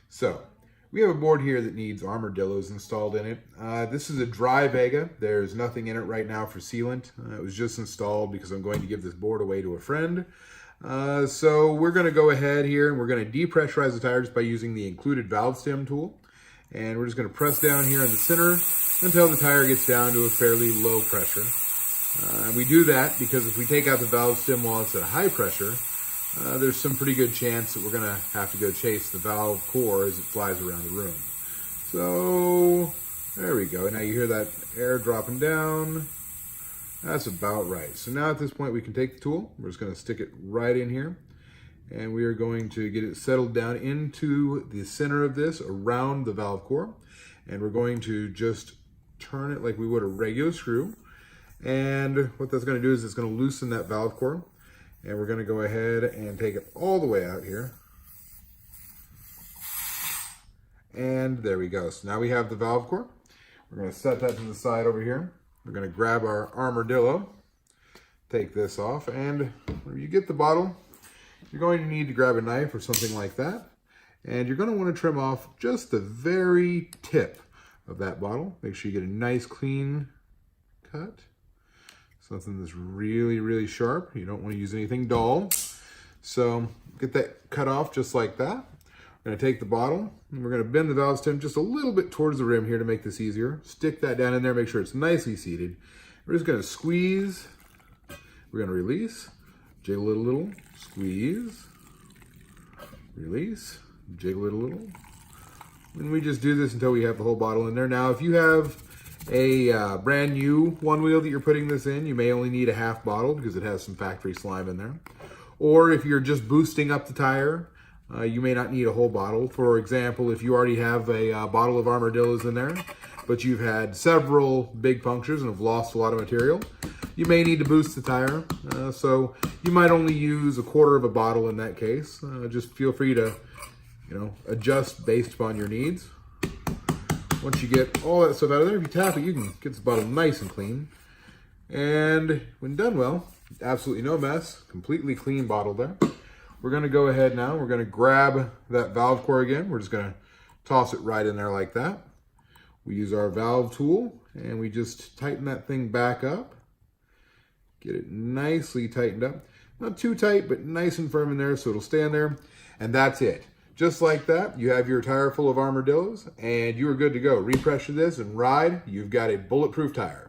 So we have a board here that needs Armor-Dilloz installed in it. This is a dry Vega. There's nothing in it right now for sealant. It was just installed because I'm going to give this board away to a friend. So we're going to go ahead here and we're going to depressurize the tire just by using the included valve stem tool. And we're just going to press down here in the center until the tire gets down to a fairly low pressure. And we do that because if we take out the valve stem while it's at high pressure, there's some pretty good chance that we're going to have to go chase the valve core as it flies around the room. So there we go. Now you hear that air dropping down. That's about right. So now at this point we can take the tool. We're just going to stick it right in here. And we are going to get it settled down into the center of this around the valve core. And we're going to just turn it like we would a regular screw. And what that's going to do is it's going to loosen that valve core. And we're going to go ahead and take it all the way out here. And there we go. So now we have the valve core. We're going to set that to the side over here. We're going to grab our Armor-Dillo, take this off, and when you get the bottle, you're going to need to grab a knife or something like that. And you're going to want to trim off just the very tip of that bottle. Make sure you get a nice clean cut. Something that's really, really sharp. You don't want to use anything dull. So get that cut off just like that. We're going to take the bottle and we're going to bend the valve stem just a little bit towards the rim here to make this easier. Stick that down in there, make sure it's nicely seated. We're just going to squeeze. We're going to release, jiggle it a little, squeeze, release, jiggle it a little. And we just do this until we have the whole bottle in there. Now, if you have a brand new Onewheel that you're putting this in, you may only need a half bottle because it has some factory slime in there. Or if you're just boosting up the tire, you may not need a whole bottle. For example, if you already have a bottle of Armor-Dilloz in there, but you've had several big punctures and have lost a lot of material, you may need to boost the tire. So you might only use a quarter of a bottle in that case. Just feel free to, adjust based upon your needs. Once you get all that stuff out of there, if you tap it, you can get the bottle nice and clean. And when done well, absolutely no mess, completely clean bottle there. We're going to go ahead now. We're going to grab that valve core again. We're just going to toss it right in there like that. We use our valve tool and we just tighten that thing back up. Get it nicely tightened up. Not too tight, but nice and firm in there so it'll stay in there. And that's it. Just like that, you have your tire full of Armor-Dilloz and you are good to go. Repressure this and ride. You've got a bulletproof tire.